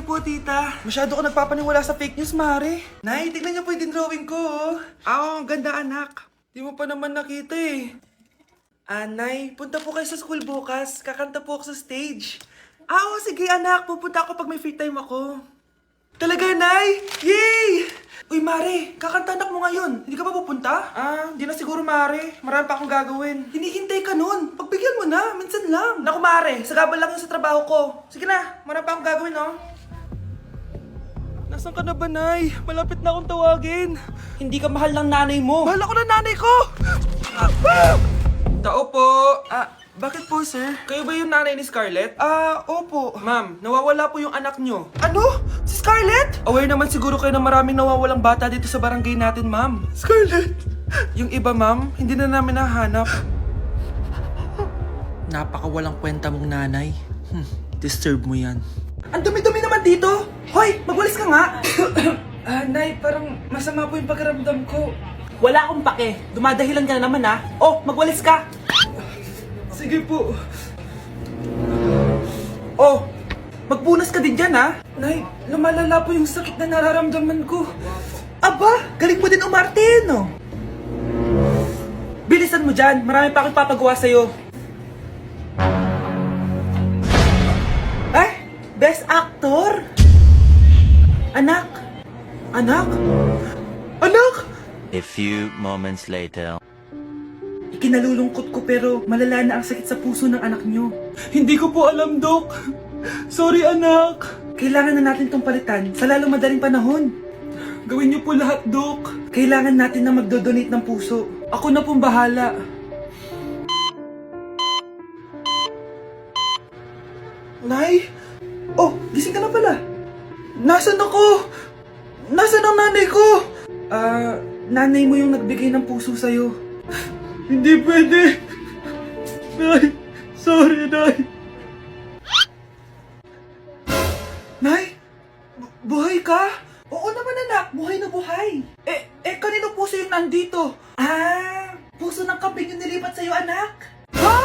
you po, tita. Masyado ka nagpapaniwala sa fake news, Mare. Nay, tignan niyo po yung drawing ko, oh. Ang ganda, anak. Di mo pa naman nakita, eh. Nay, punta po kayo sa school bukas. Kakanta po ako sa stage. Sige, anak. Pupunta ako pag may free time ako. Talaga, Nay? Yay! Uy, Mare, kakanta anak mo ngayon. Hindi ka pa pupunta? Hindi na siguro, Mare. Marami pa akong gagawin. Hinihintay ka nun. Pagbigyan mo na, minsan lang. Naku, Mare, sagabal lang yun sa trabaho ko. Sige na, marami pa akong gagawin, no? Nasaan ka na ba, Nay? Malapit na akong tawagin. Hindi ka mahal ng nanay mo. Mahal ako ng nanay ko! Tao po. Bakit po, sir? Kayo ba yung nanay ni Scarlett? Opo. Ma'am, nawawala po yung anak nyo. Ano? Si Scarlett? Aware naman siguro kayo na maraming nawawalang bata dito sa barangay natin, ma'am. Scarlett? Yung iba, ma'am, hindi na namin nahanap. Napakawalang kwenta mong nanay. Disturb mo yan. Ang dumi-dumi naman dito! Hoy, magwalis ka nga! Nay, parang masama po yung pakiramdam ko. Wala akong pake. Dumadahilan ka na naman, ha? Oh, magwalis ka! Sige po. Oh, magpunas ka din dyan, ha? Nay, lumalala po yung sakit na nararamdaman ko. Aba, galing mo din umarte, no? Bilisan mo dyan. Marami pa akong papagawa sa'yo. Best Actor? Anak? Anak? Anak? A few moments later. Ikinalulungkot ko pero malala na ang sakit sa puso ng anak nyo. Hindi ko po alam, Dok. Sorry, anak. Kailangan na natin tong palitan sa lalong madaling panahon. Gawin niyo po lahat, Dok. Kailangan natin na magdodonate ng puso. Ako na pong bahala. Nay? Oh, gising ka na pala. Nasaan ako? Nasaan ang nanay ko? Nanay mo yung nagbigay ng puso sa'yo. Hindi pwede. Nay, sorry, Nay. Nay? Buhay ka? Oo naman, anak. Buhay na buhay. Kanino puso yung nandito? Puso ng kambing yung nilipat sa'yo, anak. Ha?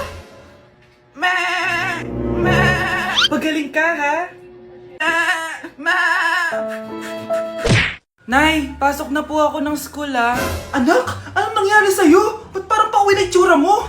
Pagaling ka, ha? Nay, pasok na po ako ng school, ha? Anak, anong nangyari sa'yo? Ba't parang pauwi na itsura mo?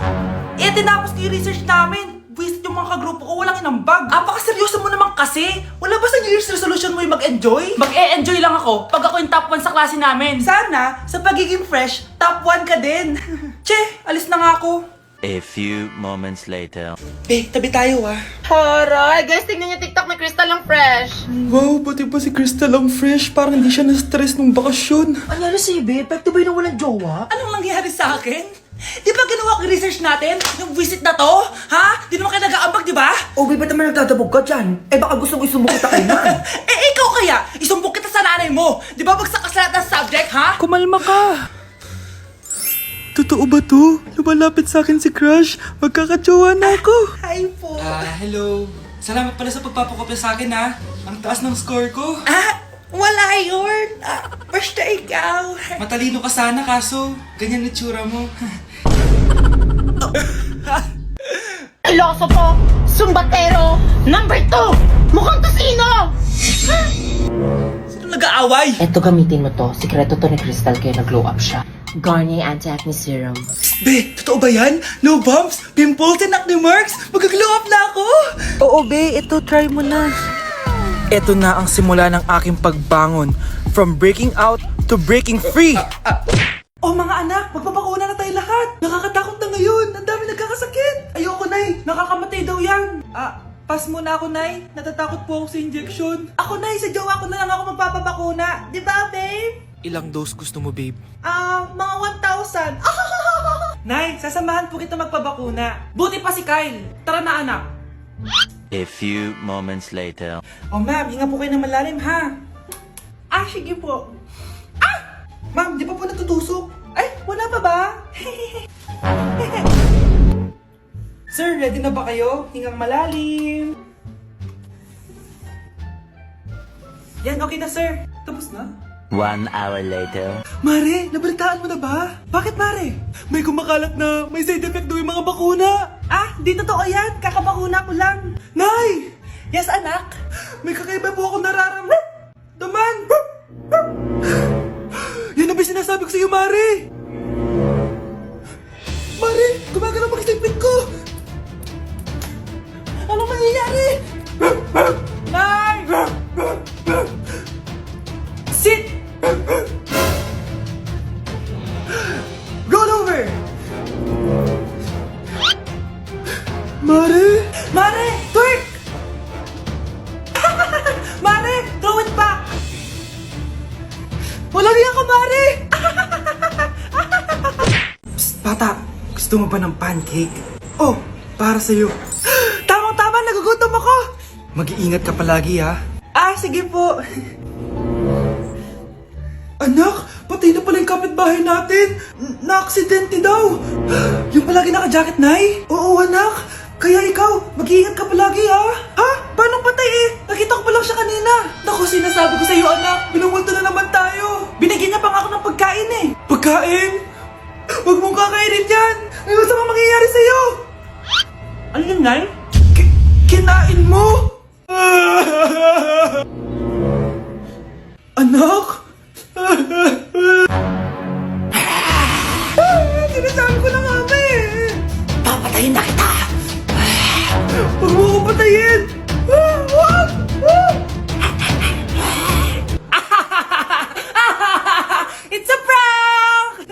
Tinapos ko yung research namin. Visit yung mga kagrupo ko, walang inambag. Apakaseryoso mo naman kasi. Wala ba sa New Year's resolution mo yung mag-enjoy? Mag-e-enjoy lang ako pag ako yung top 1 sa klase namin. Sana, sa pagiging fresh, top 1 ka din. Che, alis na nga ako. A few moments later. Be, tabi tayo, ha? Horay! Guys, tingnan niyo TikTok, may Crystal lang fresh. Wow, pati pa si Crystal ang fresh. Parang hindi siya na-stress nung bakasyon. Ano nangyari sa'yo, babe? Epekto ba yung walang jowa? Anong nangyari sa akin? Di ba ginawa ko yung research natin? Yung visit na to? Ha? Di naman kayo nag-aambag, di ba? O, babe, ba't naman nagdadabog ka dyan? Baka gusto ko isumbong kita kay man. Ikaw kaya? Isumbong kita sa nanay mo. Di ba bagsak ka sa lahat ng subject, ha? Kumalma ka. Totoo ba to? Lumalapit sa akin si Crush. Magkakajowa na ako. Hi po. Hello. Salamat pala sa pagpapakopya sa akin, ha? Ang taas ng score ko. Wala yun. Basta ikaw. Matalino ka sana, kaso ganyan na tsura mo. Iloso po! Sumbatero! Number 2! Mukhang kasino! Sino nag-aaway? Eto, gamitin mo to. Sikreto to ni Crystal kaya nag-glow up siya. Garnier Anti-Acne Serum. Be, totoo ba yan? No bumps, pimples, and acne marks? Mag-glow up na ako! Oo, be. Ito, try mo na. Ito na ang simula ng aking pagbangon. From breaking out to breaking free. Oh, mga anak, magpapakuna na tayo lahat. Nakakatakot na ngayon. Ang dami nagkakasakit. Ayoko, Nay. Nakakamatay daw yan. Pass muna ako, Nay. Natatakot po ako sa injection. Ako, Nay. Sa jowa ko na lang ako magpapabakuna. Di ba, babe? Ilang dose gusto mo, babe? Mga 1,000. Nay, sasamahan po kita magpabakuna. Buti pa si Kyle. Tara na, anak. A few moments later. Oh, ma'am, hinga po kayo ng malalim, ha? Sige po. Ma'am, di pa po natutusok? Ay, wala pa ba? Sir, ready na ba kayo? Hingang malalim. Yan, okay na, sir. Tapos na? 1 hour later. Mare, nabalitaan mo na ba? Bakit, Mare? May kumakalat na may side effect daw yung mga bakuna. Di totoo yan. Kakabakuna ko lang. Nay! Yes, anak. May kakaiba po ako nararamdaman. sa'yo, Mare! Mare, gumagalaw pag-isipin ko! Ano mangyayari? Nay! Sit! Roll over! Mare! Mare! Twerk! Mare! Throw it back! Walang iya ka, Mare! Psst, bata! Gusto mo ba ng pancake? Oh, para sa'yo. Tamang-tama, nagugutom ako! Mag-iingat ka palagi, ha? Ah, sige po. Anak, patay na pala yung kapitbahay natin. Na-aksidente daw. Yung palagi naka-jacket, Nay? Oo, anak. Kaya ikaw, mag-iingat ka palagi, ha? Ha? Paano patay eh? Nakita ko pa lang siya kanina. Naku, sinasabi ko sa'yo, anak. Binumulto na naman tayo. Binigyan niya pa nga ako ng pagkain eh. Pagkain? Huwag mong kakainin yan. May masama mangyayari sa'yo. Ano yun, Nay? Kinain mo? Anak? Sinasabi ko na nga ba eh. Papatayin na kita. Huwag mo ko patayin. Huwag! It's a prank!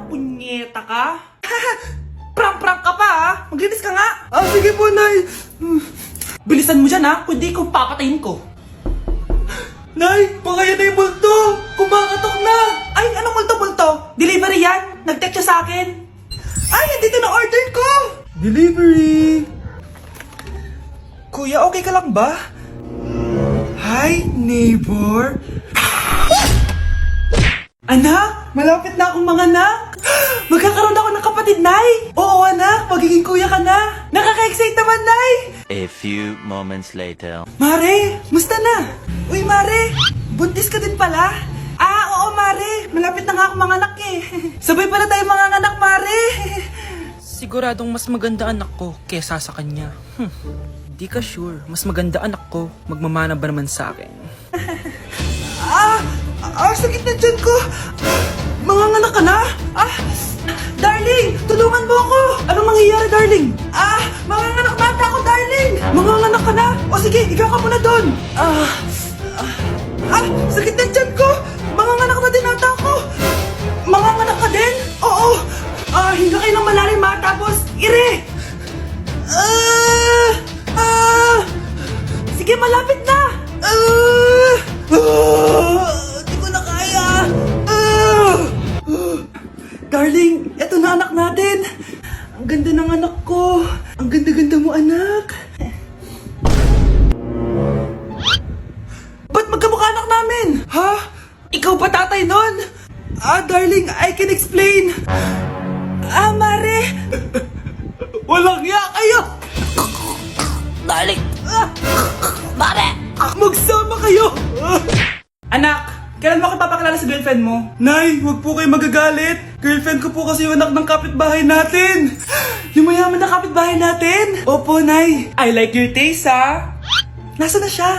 Punyeta ka? Prank-prank ka pa ha? Maglinis ka nga. Sige po, Nay. Bilisan mo dyan ha, kundi kung papatayin ko. Nay, pakaya na yung multo! Kumakatok na! Ay, anong multo-multo? Delivery yan? Nag-text siya sa akin. Ay, nandito na order ko! Delivery! Kuya, okay ka lang ba? Hi, neighbor! Anak, malapit na akong manganak! Magkakaroon ako ng kapatid, Nay! Oo, anak, magiging kuya ka na! Nakaka-excite naman, Nay! A few moments later. Mare, musta na? Uy, Mare, buntis ka din pala? Oo, Mare, malapit na nga akong manganak eh. Sabay pala tayo manganganak, Mare. Siguradong mas maganda anak ko kesa sa kanya. Di ka sure, mas maganda anak ko, magmamana ba naman sa akin? Sakit na dyan ko. Manganganak ka na? Darling, tulungan mo ako. Anong mangyayari, darling? Manganganak na ako, darling. Manganganak ka na? O sige, ikaw ka muna doon. Sakit na dyan ko. Manganganak na din ata ako. Manganganak ka din? Oo. Hinga kayo ng malalim ha, tapos ire. Sige, malapit na. Di ko na kaya. Darling, eto na anak natin. Ang ganda ng anak ko. Ang ganda-ganda mo, anak. Ba't magkamukha anak namin? Ha? Ikaw ba tatay nun? Darling, I can explain. Mare. Walang ya kayo. Darling! Mare! Magsama kayo. Anak, kailan mo ako papakilala sa girlfriend mo? Nay, wag po kayo magagalit. Girlfriend ko po kasi yung anak ng kapitbahay natin. Yung mayaman na kapitbahay natin. Opo, Nay. I like your taste, ha? Nasaan na siya?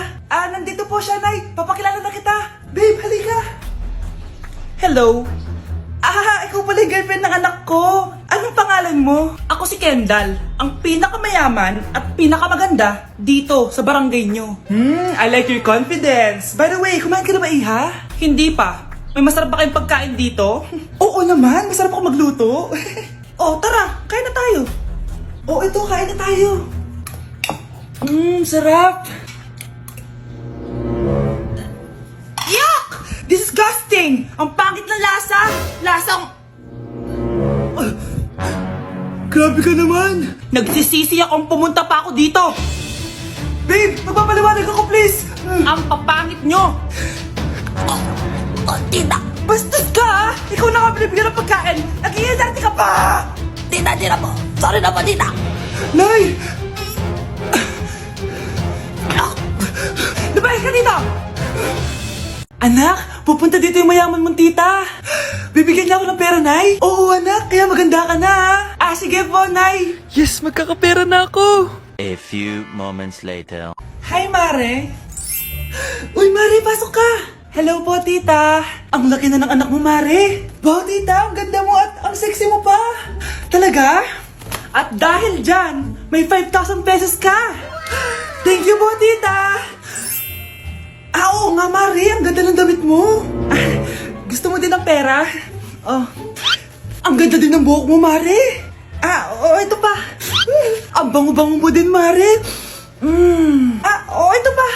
Nandito po siya, Nay. Papakilala na kita. Babe, halika. Hello. Ikaw pala yung girlfriend ng anak ko. Anong pangalan mo? Ako si Kendall, ang pinakamayaman at pinakamaganda dito sa barangay nyo. I like your confidence. By the way, kumain ka na ba, Iha? Hindi pa. May masarap ba kayong pagkain dito? Oo naman, masarap ako magluto. Tara, kain na tayo. Ito, kain na tayo. Sarap. Yuck! Disgusting! Ang pangit na lasa! Lasang... Grabe ka naman! Nagsisisi akong pumunta pa ako dito! Babe, magpapaliwanag ako please! Ang papangit nyo! Tita! Bastos ka ha! Ikaw na nga binibigyan ng pagkain! Nag-iinarte ka pa! Tita, tita po! Sorry na po, tita! Nay! Lumayas ka dito! Anak, pupunta dito yung mayaman mong tita. Bibigyan niya ako ng pera, Nay? Oo, anak. Kaya maganda ka na, ha? Sige po, Nay. Yes, magkakapera na ako. A few moments later. Hi, Mare. Uy, Mare, pasok ka. Hello po, tita. Ang laki na ng anak mo, Mare. Wow, tita, ang ganda mo at ang sexy mo pa. Talaga? At dahil dyan, may 5,000 pesos ka. Thank you po, tita. Oo nga, Mare, ang ganda ng damit mo. Gusto mo din ng pera? Oh, ang ganda din ng buhok mo, Mare. Ito pa. Ang bango-bango mo din, Mare. Ito pa.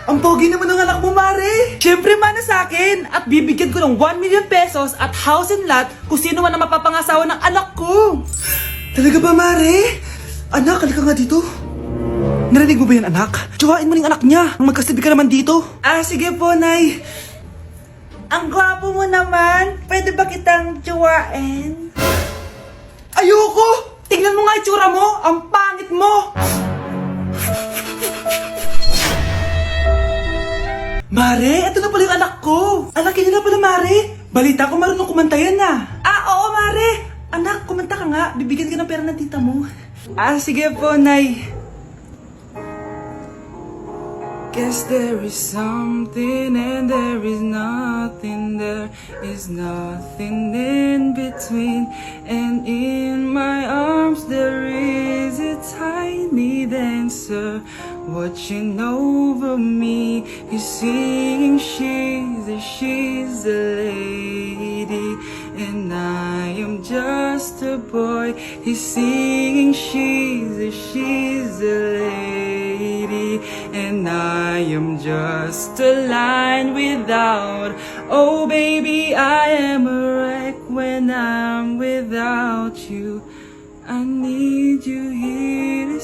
Ang pogi naman ng anak mo, Mare. Siyempre, mana sa akin. At bibigyan ko ng 1 million pesos at house and lot kung sino man ang mapapangasawa ng anak ko. Talaga ba, Mare? Anak, halika nga dito. Narinig mo ba yan, anak? Tsuhain mo ng anak niya. Magkasabi ka naman dito. Sige po, Nay. Ang gwapo mo naman. Pwede ba kitang tsuhain? Ayoko! Tingnan mo nga itsura mo! Ang pangit mo! Mare, ito na pala yung anak ko. Alaki nila pala, Mare. Balita ko marunong kumanta yan na. Oo, Mare. Anak, kumanta ka nga. Bibigyan ka ng pera ng tita mo. Sige po, Nay. Guess there is something and there is nothing. There is nothing in between. And in my arms there is a tiny dancer watching over me. He's singing, she's a lady, and I am just a boy. He's singing, she's a lady, and I am just a line without. Oh baby, I am a wreck when I'm without you. I need you here